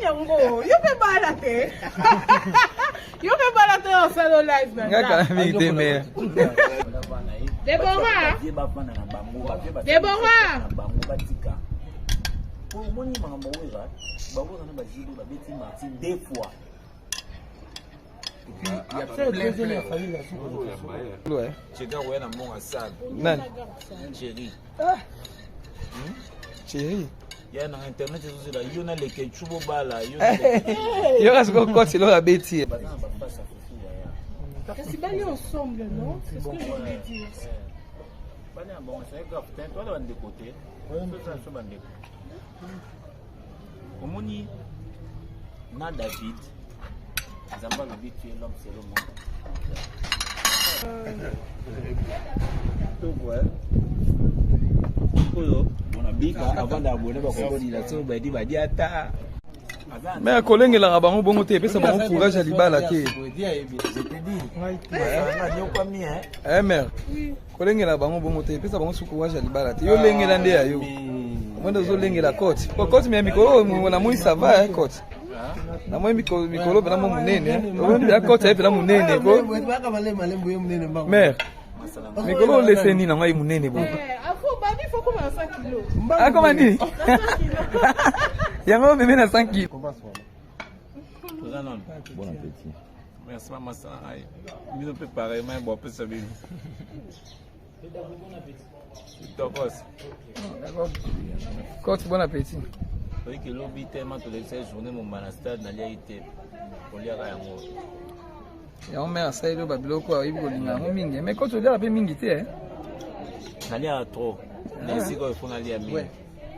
Yango, you peux balader. You peux balader en salon live maintenant. Déborah. Déborah. Il y a plein de familles là. Chérie. Chérie. Il y a un internet, il y a les ketchup bala. Il y aura ce qu'on continue à bêtir. C'est pas les ensemble, non? C'est ce que je voulais dire. Bon, c'est grave. Toi, on de côté. Au moni, na David. Zamba le but, tu es l'homme, c'est le monde. On a dit avant d'abonner, mais collègue là bango bongo te pesa bango courage à Libala ke. Eh mère. Collègue là bango bongo te pesa bango courage à Libala te. Yo lenge la ndé ayo. Mwenda zo lenge la côte. Kwa côte mais mikolo na moi ça va côte. Na moi mikolo bana mo munene. On bi côte et bana munene ko. Mère. Mikolo laisse ni na ngai munene bo. Il faut comment 5 kilos. Ah comment dit? Il y a même à 5 kilos. Bon appétit. Merci maman. Je peux pareil, mais bon, peu ça bien. Côte, bon appétit. Oui, que l'objet tellement tous les 16 journées, mon manastère n'a pas été. On y a rien. Il y a un mère, ça y est, le babylone, quoi, il y a un mingi. Mais quand tu dis, il y a un mingi, tu sais. Il y a trop. Mais si il faut aller à mingi.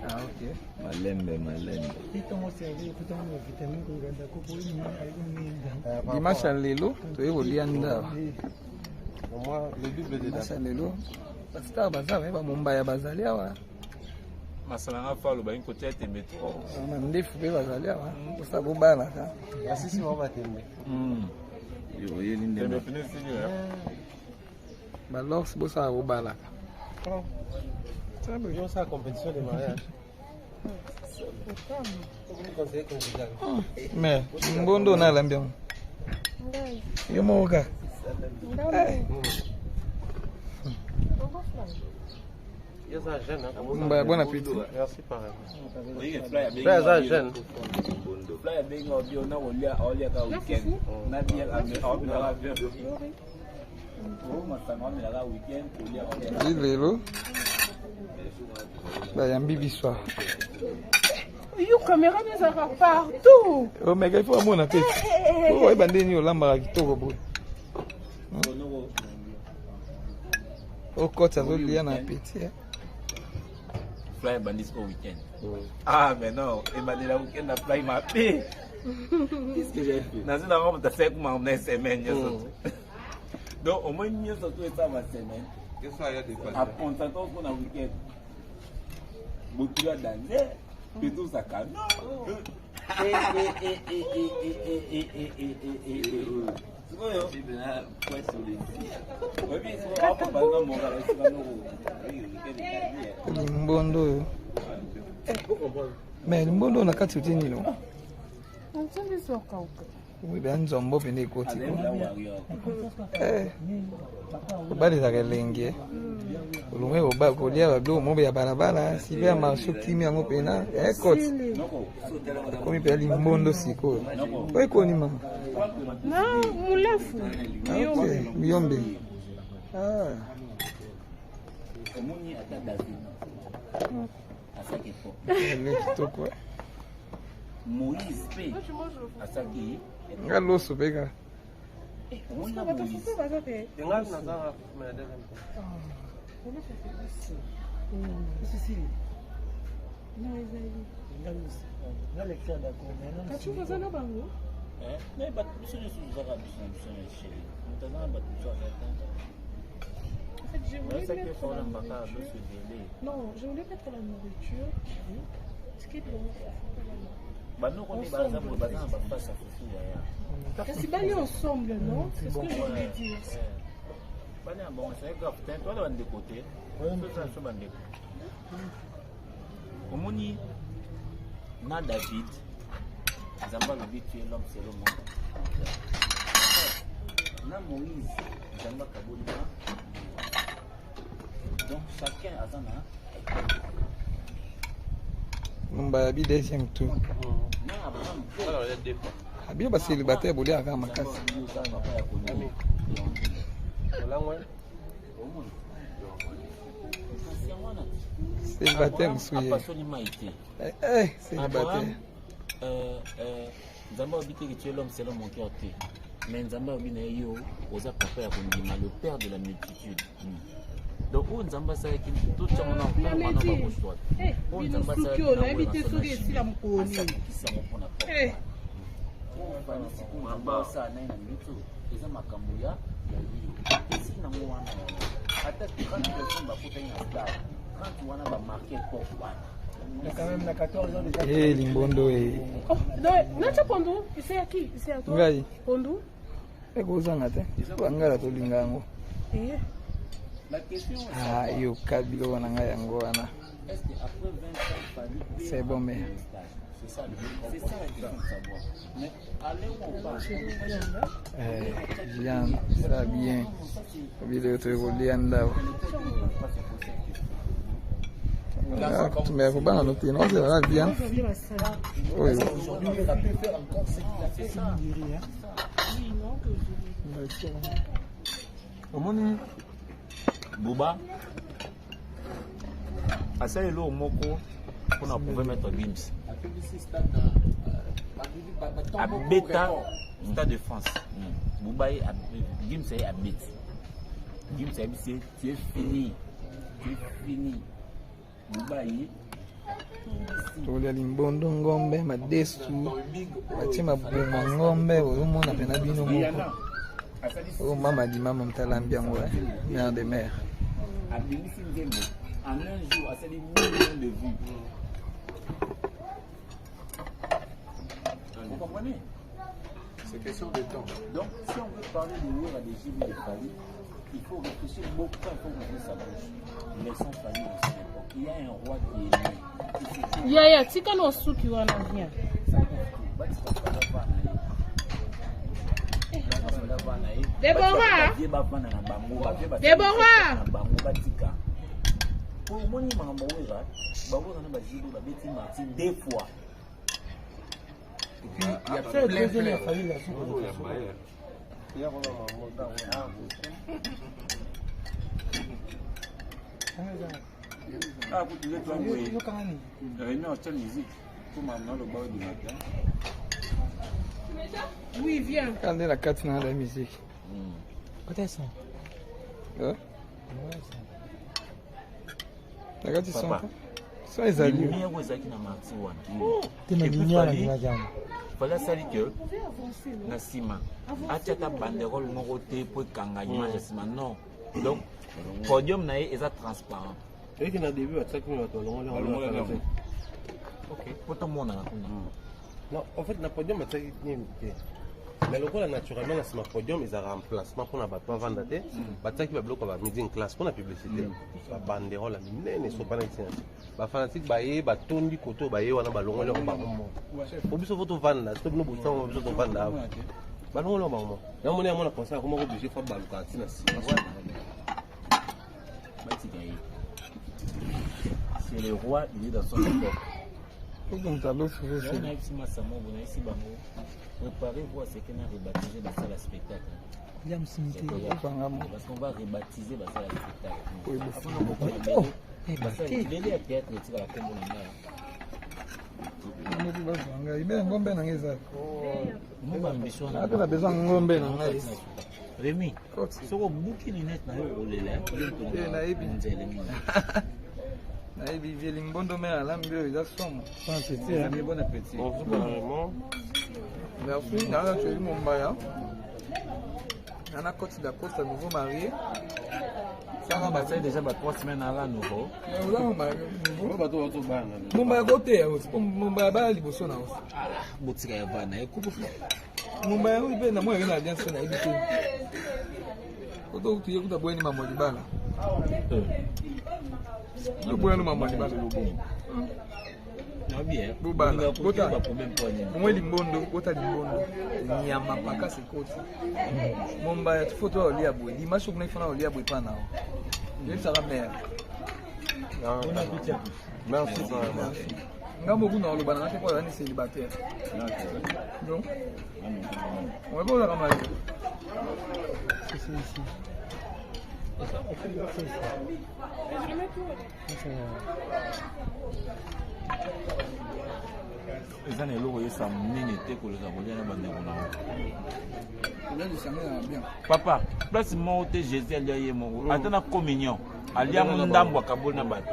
Ah, ok. Malembe. Dimanche à l'élo, tu es au Lianda. Le double de Dimanche à l'élo. Parce que bazar, mais mon baya bazalia wa. Masalanga falo ba côté te métro. On ndefu be bazalia wa. Pour ça bobala ça. Asisi on va t'aimer. Yo yelinde. Je me finis signer. Ba lox bo ça bobala. Ça veut ça compétition de mariage. Mais mbondo na lambion. Yo moka. Bon appétit. Merci pareil. Oui, Frère jeune. Fly being of you now only a weekend. Na bien la weekend. Vélo. Bah, il y a un bibi soir. You caméra mais ça va partout. Oh mais il faut mon appétit. Oh, il bandé ni au lamba qui toko boy. Oh, quand ça veut lire un appétit. Fly bandit au week-end. Ah mais non, il m'a dit la week-end la fly m'a payé. Qu'est-ce que j'ai fait? Dans une robe de 5 mois on est semaine. Donc au moins mieux surtout ça ma semaine. Qu'est-ce qu'il y a de quoi? À on s'entend qu'on a week-end. Beaucoup à danser, puis tout ça calme. Mbondo. Mais mbondo na kati utini lo. Ntsindi soka uko. Oui, ben nzombo pene koti. Bali za kelenge. Ulumwe oba kolia bablo mombe ya barabara, sibe marché kimi yango pena. Koti. Komi pe ali mbondo siko. Kwa koni mama. Na mulefu. Okay, miyombe. Omoni atadazi. Asaki fo. Kitoko. Moïse P. Asaki. Ngalo sobeka. On a Moïse. Non, je voulais mettre la nourriture. Ce qui est bon. C'est pas ensemble, non? C'est ce que je voulais dire. Bon, c'est grave. Toi, là, de côté. Omoni, na David, Zamba le but tu es l'homme c'est le monde. Na Moïse Zamba Kabolima. Donc chacun a son Mba bi deuxième tour. Alors il y a deux fois. Abi ba célibataire boli aka makasi. Célibataire msuye. Célibataire. Nzamba obité que tu es l'homme selon mon cœur té. Mais Nzamba obine yo oza papa ya kondima le père de la multitude. Donc on Nzamba ça qui tout ça on a pas gauche droite. On Nzamba ça qui on a évité ce qui est là mon qui ça mon pona. Nzamba ça na minuto. Eza makambo ya ici na mwana. Hata quand tu vas bakuta ina star. Quand tu vas na marquer pour quoi. Il y a quand même 14 ans déjà. Eh, Limbondo et. Oh, non, tu Pondo. C'est à qui? C'est à toi. Ngai. Pondo. Et kozanga te. Bangala to lingango. Eh. La question ah, yo kabilo wana ngai yango wana. Est-ce que après 20 ans fallu c'est bon mais c'est ça la question de savoir. Mais allez on va. Bien, ça va bien. Vile to kolia ndao. Mais faut pas en noter, non, ça va bien. Oui. Aujourd'hui, il a pu faire encore ce qu'il a fait ça. Omoni Bouba asa elo moko pour na pouvoir mettre Gims. À Beta, Stade de France. Bouba Gims est à Beta. Gims c'est tu es fini. Tu es fini. Tolia Limbondo ngombe madesu batima buma ngombe omona pena bino moko o mama di mama mtalambi yango mère de mère en un jour à ces millions de vues. Vous comprenez? C'est question de temps. Donc si on veut parler de l'heure à des J.B. de Paris, il faut réfléchir beaucoup à faut ouvrir sa bouche. Laissons Paris aussi l'époque. Il y a un roi qui est né. Ya tika no suki wana bien. Deborah. Deborah. Pour moni mambo weza, babo na ba jibo ba beti Martin deux fois. Et puis il y a plein de familles là sous. Ah, vous devez trouver réunion à musique pour m'amener le bar du matin. Oui, viens. Quand la carte dans la musique. Peut-être ça. Ouais. La carte sont sont les alliés. Lumière aux acquis na marti wana. T'es ma lumière na jambe. Fallait sali que na sima. Atia ta banderole moko te pour kanga image sima non. Donc podium nae est transparent. Et qu'il y a début à ça que nous avons. OK. Pour tout monde non, en fait, le podium est très mais le rôle naturellement, c'est le podium, ils ont un remplacement pour la bâtiment vendaté. Bâtiment qui va bloquer la midi en classe pour la publicité. La banderole, la mine, ils sont pas ici. Les fanatiques, ils ont tourné du côté, ils ont ballon, ils ont ballon. Au bout de votre vente, c'est comme nous boutons, au bout de votre vente. Ballon, là, maman. Il y a un moment, on a pensé à comment obliger faire ballon quand c'est le roi, il est dans son époque. Donc, ça l'offre aussi. Préparez-vous à ce qu'on a rebaptisé la salle à spectacle. Parce qu'on va rebaptiser la salle à spectacle. Oh, il est à théâtre, il est à la Comediens. On a besoin de ngombe na ngai. Rémi, soko bouki lunette na yo olela, Naye vivie Limbondo mais alambi oyo eza somo. Bon appétit. Merci, nana tu es mon baya. Nana côte Dacosta nouveau marié. Ça va passer déjà 3 semaines à la nouveau. Mon baya côté, mon baya ba liboso na os. Ah, botika ya bana ekupo. Mon baya oui pe na moi na alliance na ibité. Koto tu yekuta boyeni mama Libala. Le boyeni mama Libala. Bobala, bota. Moi limbondo, bota limbondo. Nyama paka sekoti. Momba ya photo olia boy. Dimanche on fana olia boy pana. Yé ça va mère. Merci. Ngambo kuna oloba na te kwa ni célibataire. Non. On va pas la mal. Si. Eza na eloko yesa munene te koleka kolia na bandeko na papa place moko te Jésus alia ye moko ata na communion alia ndambo akaboli na bato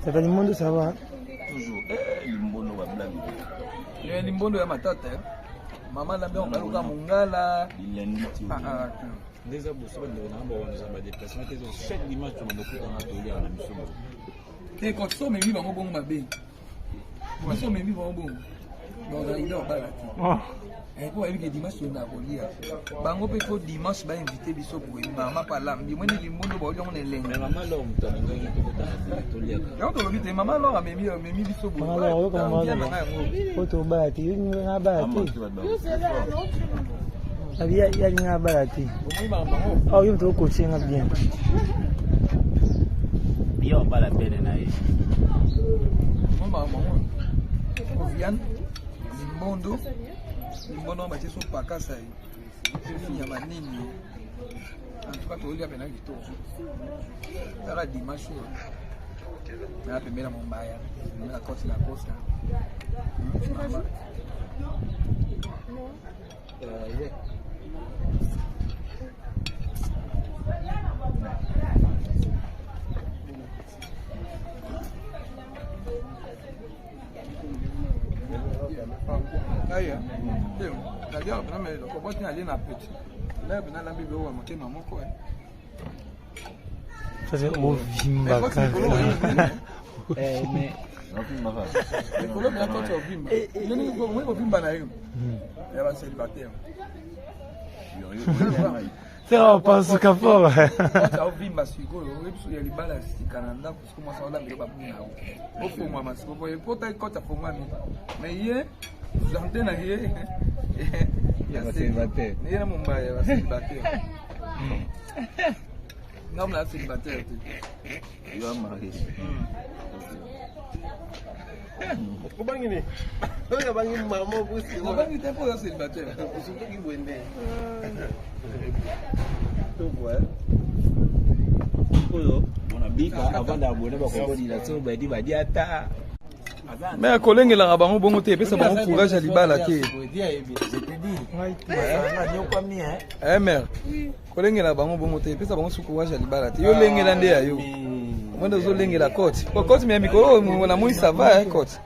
Ça va, le monde, ça va? toujours limbondo ba blague limbondo ya matata maman la bien baluka mungala déjà bosso ba ndona ba wana za ba déplacement te chaque dimanche tu m'as na toli na biso te ko so me viva ngobongo mabe ko so me viva ngobongo donc il est bala et pour éviter dimanche on a kolia bango pe ko dimanche ba inviter biso pour mama pala ndi mwene limbondo ba oliongo nelenge mama lo mutana ngai ko ta tolia ya to lobite mama lo amemi biso bo alors comment on va photo bati nga bati abia ya nga bati oh yo to ko chenga bien yo bala bene naye mama Viviane limbondo batie so pakasa ya manini en tout cas tolia pena kitoko tala dimanche na pembela mombaya na kosi la kosa Aya, d'ailleurs, mais le combat est allé na petit. Là, ben la bibi wa moté maman quoi. Ça c'est au vimba mais le colloque là quand tu vimba. Il n'est pas moi vimba na yo. Il va célibataire. C'est on pense qu'à fort. Ça vimba siko, il y a Libala si Canada parce que moi ça là mais pas bien. Au fond moi parce que il faut être quand tu fais moi mais hier j'entends na hier. Il y a célibataire. Il y a mon bail, il y a célibataire. Non, là, célibataire. Il va marier. Comment il est? Il va marier maman aussi. Il va marier pour célibataire. Surtout qu'il voit né. Tout ouais. On a bien avant d'abonner ba ko di la so ba di ba di ata. Mais à kolengela nga bango bongo te pesa bango courage à Libala te. Mère. Kolengela bango bongo te pesa bango courage à Libala te. Yo lengela nde ayo. Mwenda zo lengela cote. Kwa cote me mikolo na moi ça va cote.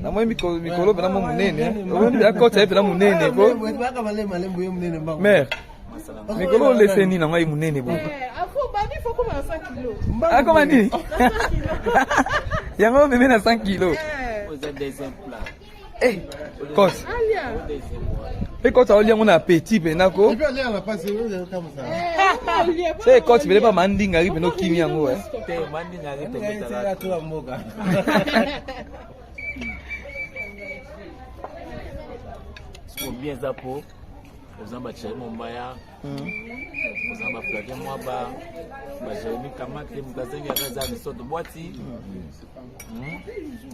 Na moi mikolo bana mo munene. Ondi ya cote pe na munene ko. Mère. Mikolo laisse ni na moi munene bo. Il faut comme 5 kilos. Ah comment dit? Il y a même na 5 kilos. Vous êtes des implants. Eh, cote. Et quand on lit on a petit penako. Il peut aller à la passe comme ça. C'est cote il pas manding arrive no kimi yango eh. Te manding arrive te la tu la moga. C'est bien ça pour aux ambassadeurs mombaya. Aux ambassadeurs moi ba Jérémy Kamate mkazengi akaza misoto boîte.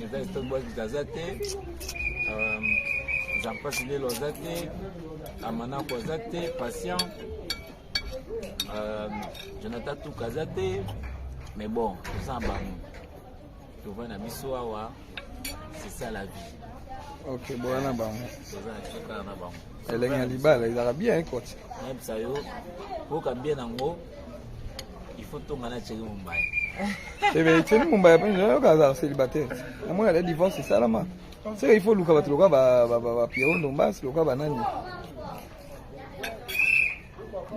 Eza misoto boîte kazate. Zampasi lelo zate. Amana ko zate patient. Jonathan tout kazate. Mais bon, aux ambassadeurs. Tu vois na biso awa. C'est ça la vie. OK, bon na bango. C'est ça chaka na bango. Elle est Libala, il a bien cote. Même ça yo. Pour bien nango. Il faut tout ngana chéri Mumbai. Eh bien, chéri Mumbai pas un cas célibataire. À moi elle divorce c'est ça là ma. C'est il faut luka batuloka ba Pierre Ndomba, c'est luka banani.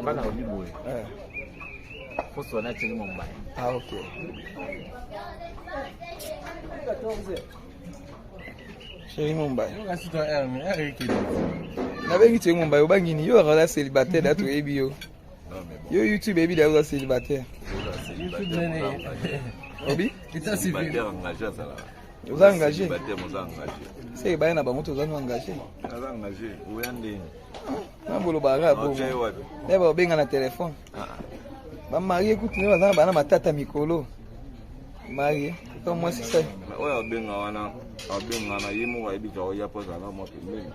Bana oliboy. Faut sona chéri Mumbai. Ah OK. Chéri Mumbai. Na bengi chéri Mumbai obangini yo akala célibataire da to ebi yo. Yo YouTube ebi da yo célibataire. Obi? Célibataire engagé, ça là. Vous êtes engagé? Célibataire, vous êtes engagé. C'est que na bango toza engagé. Vous êtes engagé. Vous êtes engagé. Na bolo baga bo. Ne ba benga na téléphone. Ba marié écoute ne ba bana matata mikolo. Marié. Comme moi c'est ça. Ouais, benga wana. Benga na yimo wa ebi jawo ya poza na mo pembeni.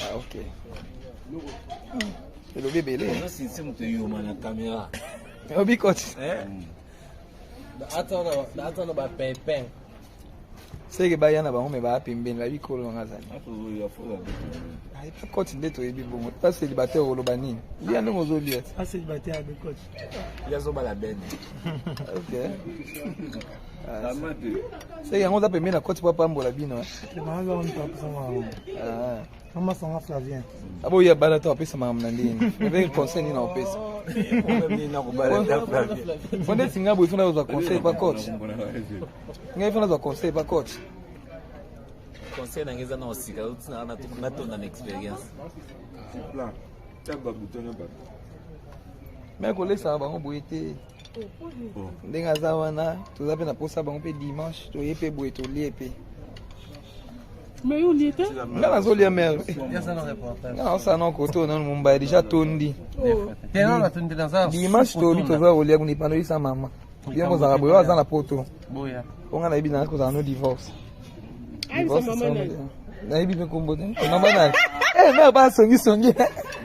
Ah OK. Et le bébé là. Si mutu yuma na caméra. Obi coach. Attends, ba pépin. C'est que ba yana ba ngome ba pembeni ba bikolo ngazani. Afuzo ya fuza. Ai pas coach ndeto yebi bongo. Pas célibataire au Lobani. Bien no mozo liet. Ah célibataire avec coach. Il y a zoba la benne. OK. C'est yango za pembeni na coach papa mbola bino. Le manga on top sama. Ah. Comment ça va Flavien? Abo ya bala to apesa mama ndini. Avec conseil ni na opesa. Fonde singa bo ifuna za conseil pas coach. Ngai ifuna za conseil pas coach. Conseil nangeza na osika utsina na to na experience. Plan. Taba butona ba. Mais ko lesa ba ngo boyete. Ndenga za wana toza pe na posa ba ngo pe dimanche to yepe boye to liepe. Mais où il était? Ngana zo lia mère. Bien ça no reportage. Non ça non koto non mumba déjà tondi. Tena na tondi dans ça. Dimanche to bi toza olia kuni pano sa mama. Bien mo za boyo za na poto. Boya. On a ibi na ko za no divorce. Ah, c'est maman. Na ibi pe kombo den. Maman na. Mais ba songi.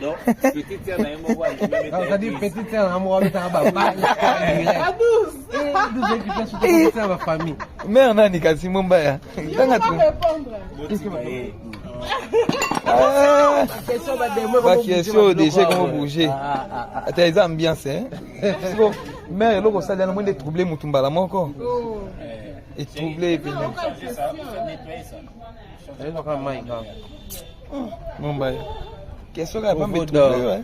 Donc petite sœur na yemo wa. Ça dit petite sœur na mo ta ba. Ah, douce. Douce qui fait sur petite sœur ma famille. Mère nani kasi momba ya. Tanga tu. Ah. Ba question déjà comment bouger. Ata eza ambiance hein. Siko mère loko sala na mwende troubler mutumbala moko. Et troubler puis. Elle va pas mal. Momba. Question ka pas me troubler ouais.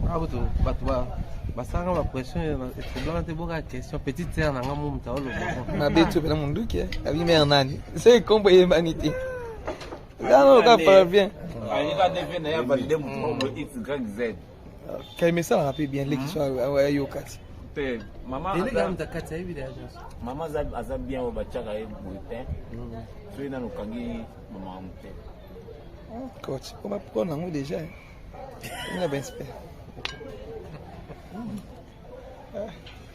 Ah boto batwa. Basanga ma pression et troublant te boka question petite sœur na ngamu mtaolo boko. Na beto pela munduki abi mère nani. C'est combo humanité. Là non ka pas bien. Il va devenir ya valider mon X grand Z. Quand il me ça rappelle bien les qui sont à Yokati. Maman il est mtakati hivi d'agence. Maman za bien au bachaka e bulletin. So ina nukangi maman mte. Coach, on va prendre un déjà. On a bien espéré.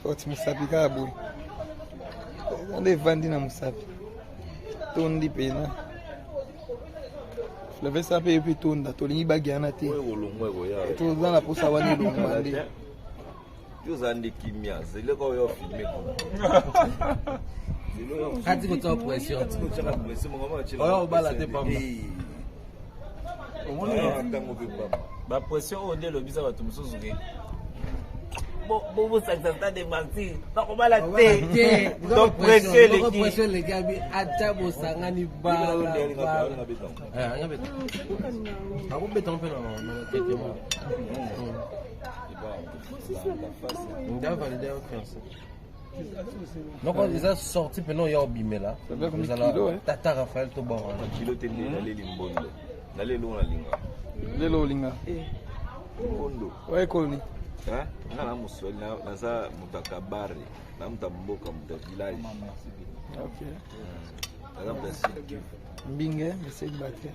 Coach Musapi Kaboui. On est vendu dans Musapi. Tondi pena. Le veste un peu plus tonda. Toli bagiana te. Tout dans la pousse à wani longmandi. Tu as un kimia. C'est le quoi yo filmer. Kati ko to pression. Oh bala te pas. Ba pression on dit le bisa ba tumusuzu ke. Bobo ça de mentir. Pas comme la tête. Donc pression les gars bi acha bo sangani bala. Ah ngabe. Ako beton pe no tete mo. Nda valider fiancé. Donc on les a sortis pe no ya obimé là. Vous allez tata Raphaël to bon. Kilo te ni na leli mbondo. Na lelo na linga. Lelo linga. Mbondo. Ouais koloni. Hein? Na musweli na za mutakabari. Na mtamboka mta village. OK. Na mta Mbinge, message battre.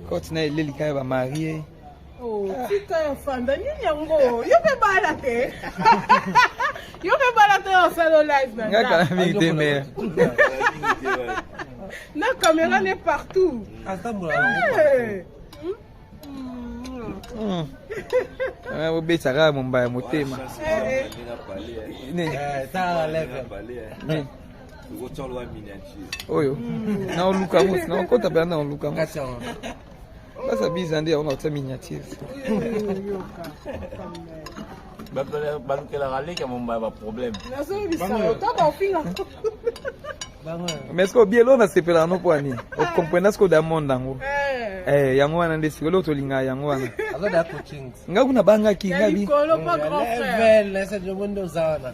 Coach na leli ka ba marié. Oh, tika fanda nini yango. Yo pe bala te. Yo pe bala te au salon live na. Ngaka na vérité mais. La caméra n'est partout. Attends moi. Wo betaka momba motema. Ta lève. Oyo. Na oluka mos, na kota ba na oluka mos. Basa bizande on a miniature. Balukela rale ka momba ba problème. Na so bisalo ta ba fila. Mais est-ce que bien là c'est pela no poani. O comprendre ce que da monde ngo. Yango wana ndesi ko to linga yango wana. Alors da coaching. Ngakuna banga ki ngabi. Kolo pas grand frère. Level, c'est le monde zana.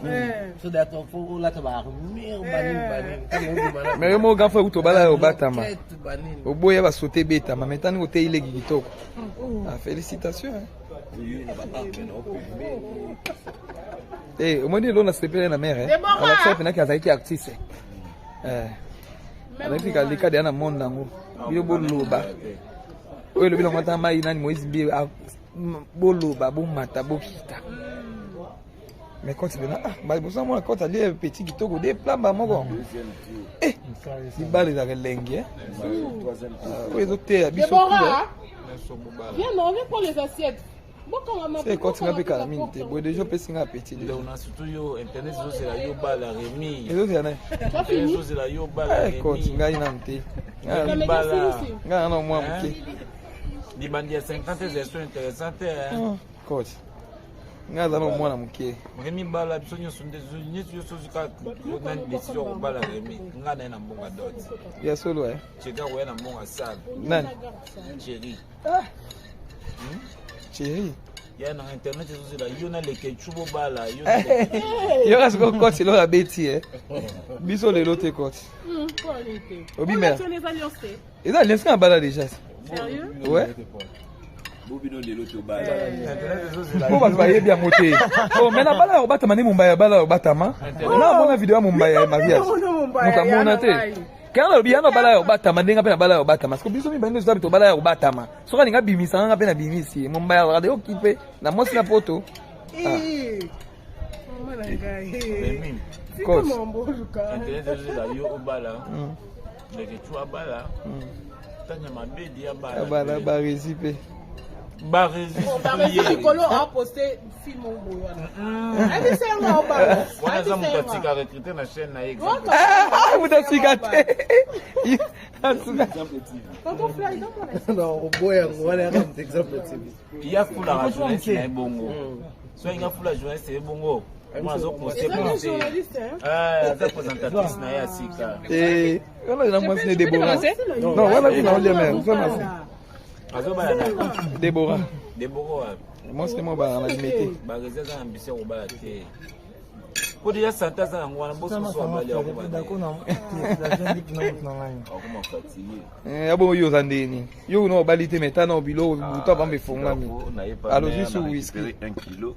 So da to fo la ta ba mir banin. Mais mo ga fa utobala o batama. O boya ba sauter beta, ma maintenant o te ile kitoko. Ah félicitations. Eh, au moins il a séparé la mère hein. Alors ça pendant qu'il a été artiste. Avec les cas de monde nango. Yo boloba. Oyo le bilongo ta mai nani Moïse bi boloba bo mata bo kita. Mais quand tu viens bah besoin moi quand tu as petit kitoko des plats ba moko. Eh, si balé da lengue hein. Oui, docteur, biso. Viens non, viens pour les assiettes. C'est quand tu m'appelles Carine, tu es déjà passé un petit. On a surtout yo internet c'est la yo bala Rémi. Et d'autres y en a. C'est la yo bala Rémi. Quand tu gagnes un thé. Libala. Non moi OK. Di bandi à 50 gestions intéressantes hein. Coach. Ngaza no mwana muke. Rémi bala biso nyoso ndezo yo sozika na décision ko bala Rémi. Ngana na mbonga dot. Ya solo eh. Cheka ko na mbonga sala. Nani? Chéri. Chéri. Ya na internet sozila yo na leke chubo bala yo. Yo reste ko coach lo la beti eh. Biso le lote coach. Obi mère. Et ça l'instant bala déjà. Sérieux? Ouais. Bobino de l'autre bala. Ko ba ba yebi amote. Oh mais na bala obata mani mumbaya bala obata ma. Na mona video ya mumbaya mariage. Muka mona te. Kana lo biano bala obata ma ndinga pe na bala obata ma. Sko biso mi bando zabi to bala obata ma. So ka ninga bimisa nga pe na bimisi. Mumbaya rade okipe na mosi na poto. Mwana ngai. Coach. Internet la yo bala. Leke chua bala. Tanya mabedi ya bala. Abala ba récipe. Nicolo a posté film au Boyana. Elle c'est un homme. Wana za mutatika recruter na chaîne Naye. Ah, mutatika te. Tonton Fly dans mon Non, boya ngwana comme exemple TV. Il y a pour la journaliste na bongo. Soit il y a pour la journaliste c'est bongo. Moi zo poster pour ça présentatrice na ya sika. Eh, on a moi c'est Déborah. Non, voilà qui n'a pas même. Déborah. Déborah. Moi c'est moi ba na limité. Ba réserve ambition au ba te. Pour dire santa za ngwana boso so abali ako ba. D'accord non. La jeune dit non non. Comment fatigué. Abo yo zandeni. Yo no balite meta no bilo buta ba mefongami. Alors juste whisky 1 kilo.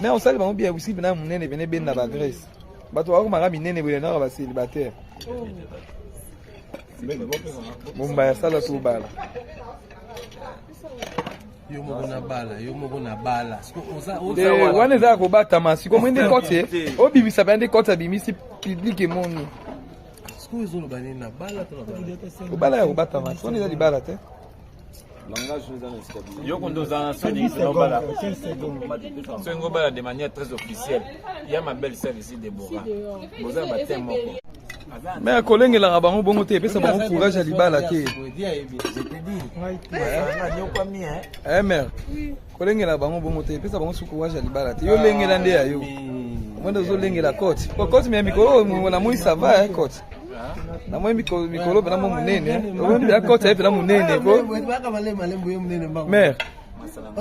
Mais on sait bien aussi bena munene bene ben na ba Grèce. Bato wa ko minene bena na ba célibataire. Mumba ya sala tu bala. Yo moko na bala. Wane za ko bata masiko mwende kote. Obibisa bende kote bimisi public e moni. Sko ezolo bane na bala to na bala. Ko bala ya ko bata masiko ni za di bala te. Langage nous en stabilité. Yo kondo za soni bala. Songo bala de manière très officielle. Il y a ma belle sœur ici Déborah. Boza batem moko. Mais kolenge la bango bongo te pesa bango courage à Libala te. Eh mère. Kolenge la bango bongo te pesa bango courage à Libala te. Yo lenge la nde ya yo. Mwendo zo lenge la cote. Ko cote mi mikolo na moi ça va hein cote. Na moi mikolo bena mo munene. O ndi ya cote bena munene ko. Mère.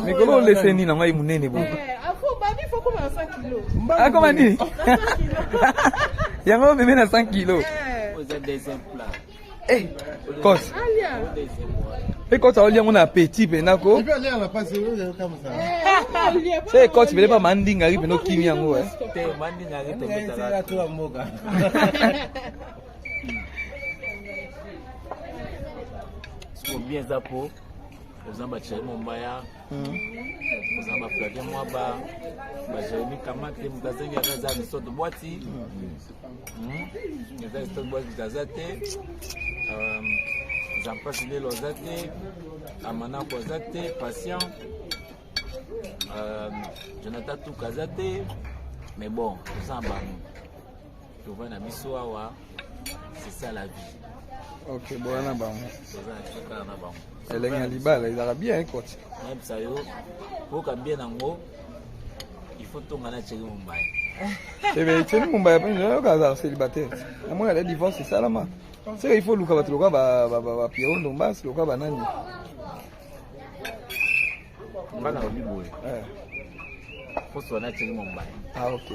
Mikolo laisse ni na ngai munene bo. Afo babi faut comme 5 kilos. Ah comment dit? Yango meme na 5 kilos. Vous êtes des implants. Eh, cote. Et quand on lit on a appétit penako. Tu peux aller à la passe comme ça. C'est quand tu veux pas mandinga ripe no kimi yango eh. Te mandinga ripe betala to amoga. Sko bien za po. Ozamba chemo mbaya. Ozamba plaqué moi ba Jérémy Kamate mutasengi akaza bisoto boîti. Eza bisoto boîti bitazate. Jean-Paul Lelo zate. Amana ko zate, patient. Jonathan Toukazate. Mais bon, ozamba. Tu vois na biso awa. C'est ça la vie. Ok, bon na ba. Ozana na ba. Elle est Libala, il a bien coach. Même ça yo, pour que bien en haut, il faut tout manager Mumbai. Eh bien, tu es Mumbai, pas une casarhema célibataire. À moi, elle est divorce, c'est ça là ma. C'est il faut le cabaret, le cabaret, Pierrot, Lombas, le cabaret nani. Mbana oliboe. Faut se manager Mumbai. Ah ok.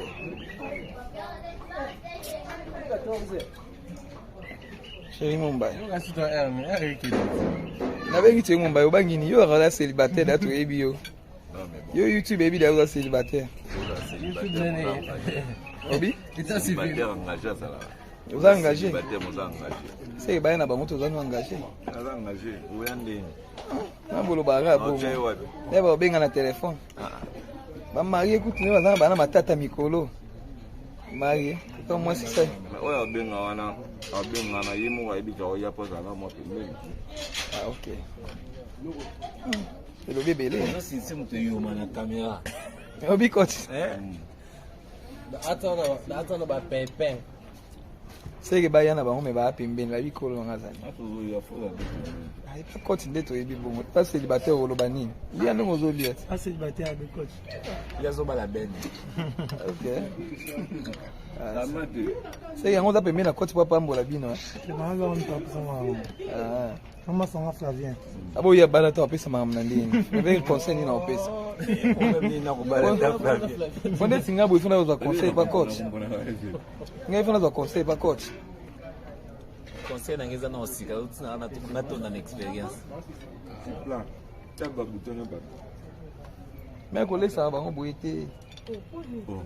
Chérie Mumbai. Yo gasito erme, eriki. nabengi te ngomba yo bangini yo akala célibataire da to ebi yo. Yo YouTube ebi da célibataire. Obi? Ita civil engagé ça là. Vous engagé? C'est ba na ba moto zanu engagé. Engagé. Oyande. Na bolo bara bo. Ne ba benga na téléphone. Ba marié écoute ne ba na matata mikolo. Marié, comme moi c'est ça. Ouais, benga wana. Benga na yimo wa ebika oya poza na mo pembeni. Ah OK. Et le bébé là. Si c'est moto yo na caméra. Obi coach. Attends ba pépin. C'est que bayana ba ngome ba pembeni ba bikolo ngazani. Atozo ya fola. Ai pas coach ndeto ebi bongo. Pas célibataire au lobanini. Lia ndongo zo lia. Pas célibataire avec coach. Ya zo bala ben. OK. C'est yango za pembeni na coach papa mbola bino. C'est marrant on peut ça. Ah. Comment ça va Flavien? Abo ya bala to apesa mama na ndini. Avec conseil ni na opesa. Problème na ko bala ta Flavien. Bonde singa bo ifuna za conseil pas coach. Ngai ifuna za conseil pas coach. Conseil nangeza na osika utsina na tonda na experience. Plan. Taba butone ba. Mais ko lesa ba ngo boete.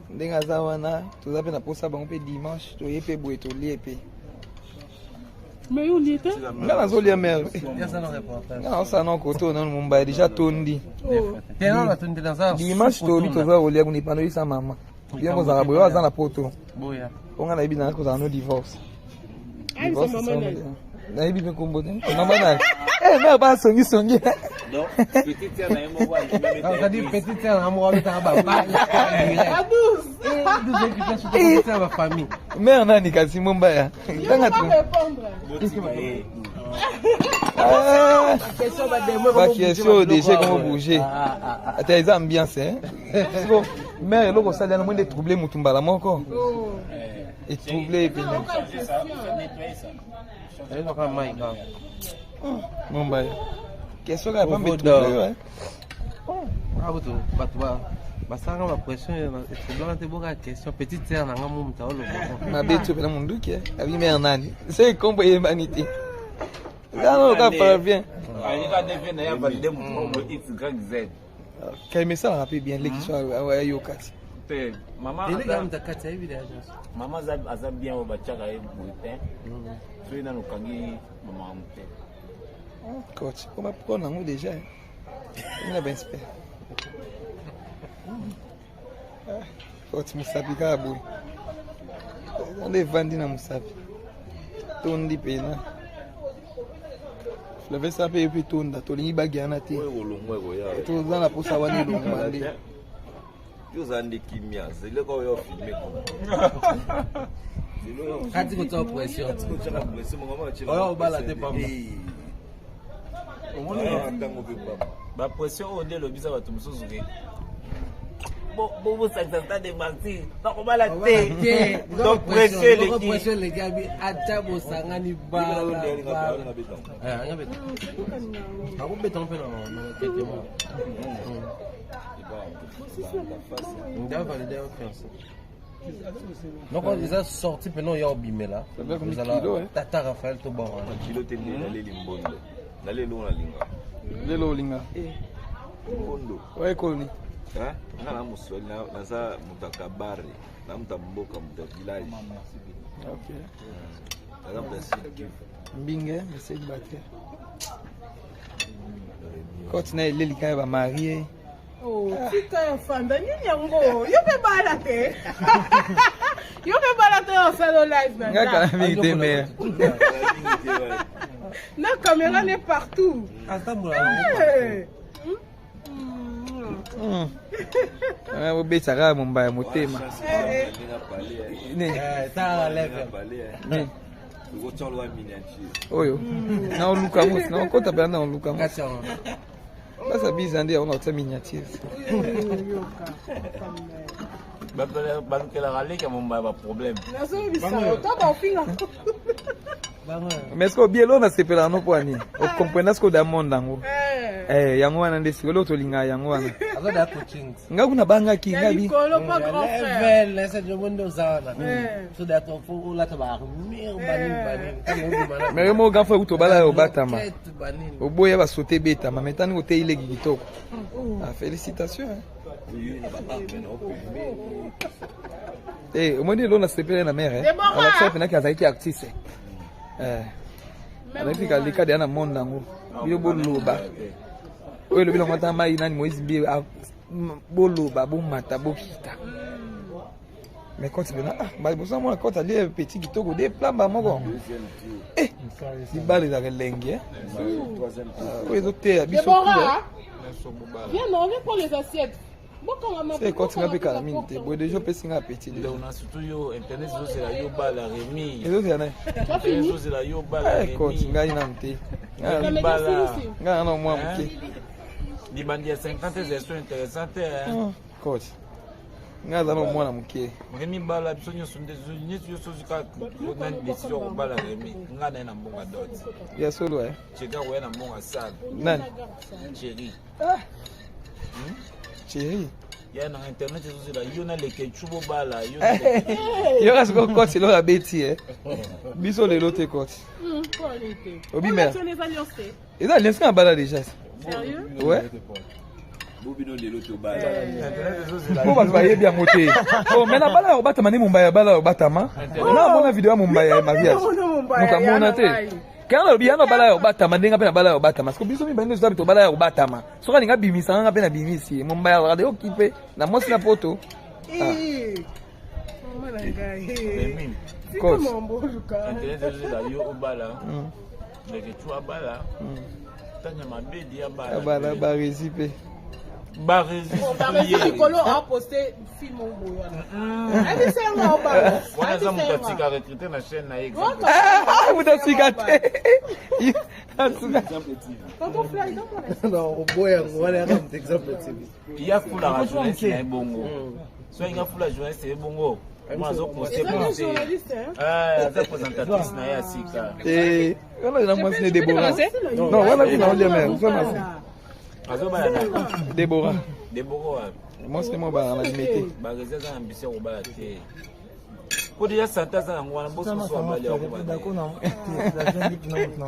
Ndenga za wana toza pe na posa ba ngo pe dimanche to yepe boe to liepe. Mais où il était? Nga zo lia mer. Ya ça non reportage. Nga ça non koto na mumba déjà tondi. T'es là la tondi dans ça. Dimanche to li to za olia kuni pano isa mama. Bien ko za boyo za na poto. Boya. Onga na ibina ko za no divorce. Ah, c'est maman. Na ibi pe kombo den. Maman na. Mais ba songi. Non, petite sœur na yemo wa. Ça dit petite sœur na mo ta ba. À 12. Douce qui fait sur petite sœur ma famille. Mère nani kasi mumba ya. Tanga tu. Ah. Ba question déjà comment bouger. Ata eza ambiance hein. So mère loko sala na mwende troubler mutumbala moko. Et troubler puis. Elle va comme Mike. Mumba. Question ka pas troubler. Ah boto batwa. Basanga ma pression et troublant te boka question petite sœur na ngamu mta olo. Ma beto pela munduki abi mère nani. C'est combo humanité. Là non ka pas bien. Ani ka devient na ya valide mu X grand Z. Quand mais ça rappelle bien l'équipe à Yokati. Maman Il est quand même ta carte évidemment. Maman a bien au bachaka et bulletin. So ina nukangi maman mte. Coach, comment prendre en déjà? Il a bien spé. Coach Musabi Kabou. On est vendu dans Musabi. Tondi pena. Fleve sape et puis tonda. Toli bagiana te. Tout dans la pousse à wani longmande. Yo zandi kimia. C'est le quoi yo filmer. Kati ko to pression. Oh Abala te pas. Ba pression on dit le bisa ba tumusuzu ke. Bobo sakata de Marti. Donc Abala te. Donc pression l'équipe. Pression les gars bi acha bo sangani bala. Ah ngabeta. Ako beton pe no tete mo. Nda valider offense. Donc on les a sortis maintenant ya obimé là. Vous allez tata Raphaël to bon. Kilo te na le limbondo. Na le lo na linga. Lelo linga. Limbondo. Ouais koloni. Hein? Na muswali na za mutakabari. Na mtamboka mutavillage. OK. Na mtasi. Mbinge, c'est de battre. Quand na leli ka ba marié. Oh, putain, fanda nini yango? Yo pe bala te. Yo pe bala te au salon live na. Nga kana vérité mais. La caméra n'est partout. Attends moi. Ah, vous bêtez ça mon bail motema. Ça lève. Oyo. Na oluka mos, na kota pe na oluka mos. Basa bizande on a ta miniature. Ba la rale que mon ba problème. Na so bisalo, ta ba finga. Mais est-ce que bien là on a séparé no poani? On comprend ce que dans monde dango. yango wana nde sikolo tolinga yango wana azoda coaching nga kuna banga ki ngabi Nicolo pas grand frère. level ese jomundo zana so that for la ba mir banin mais mo grand frère utobala yo batama banin oboya ba sauter beta ma metani kote ile kitoko félicitations au moins il on a séparé la mère alors ça pena ki artiste alors il a cas dans monde nango bio boloba oyo lobi longo tamba ina ni Moïse bi boloba bo mata bokita mais quand tu viens bah pour ça moi quand tu as petit kitoko des plans ba moko Libala za lengi oyo zote biso Viens, non, viens pour les assiettes. C'est quand tu vas péter la mine, tu es déjà pété un petit. On a surtout yo internet c'est la yo bala remi. Et d'autres y en a. Internet c'est la yo bala remi. Quand tu gagnes un petit. Libala. Gagnes un mois petit. Libala il y a 50 gestions intéressantes hein. Coach. Nga za no mwana muke. Remi bala biso nyo sunde zo nyesu yo sozuka na décision ko bala remi. Nga na mbonga dot. Ya solo Chega we na mbonga sana. Nani? Chéri. Chéri. Ya na internet zo la yo na leke chubo bala yo. Yo kasi ko coach lo la beti Biso le lote coach. Obi mère. Et ça l'instant bala déjà. Sérieux? Ouais. Bobino de l'auto bala. Pour va travailler bien monter. Oh mais la bala obata mani mumbaya bala obata ma. Na mona vidéo mumbaya mariage. Mukamona te. Kana lobi yana bala obata ma ndenga pe na bala obata ma. Parce que biso mi bande zo to bala obata ma. Soka ninga bimisa nga pe na bimisi. Mumbaya radio okipe na mosi na poto. Coach. Internet zo la yo obala. Leke tu abala. Tanya mabedi ya bala. Abala ba résiper. Nicolo a posté film au bois. Elle dit c'est un bas. Voilà ça mon petit a recruté na chaîne Naye. Ah, vous t'as cigaté. Tonton Fly, non au boya voilà un exemple Il y a pour la journée c'est bongo. Soit il y a pour la journée c'est bongo. Moi zo poster pour ça présentatrice Naye asika. On a moi c'est Déborah. Non, voilà qui n'a jamais. Déborah. Moi c'est moi ba na limité. Ba réserve ambition au bala té. Pour déjà santaza ngwana boso so abali ko ba. D'accord non. La jeune dit non non.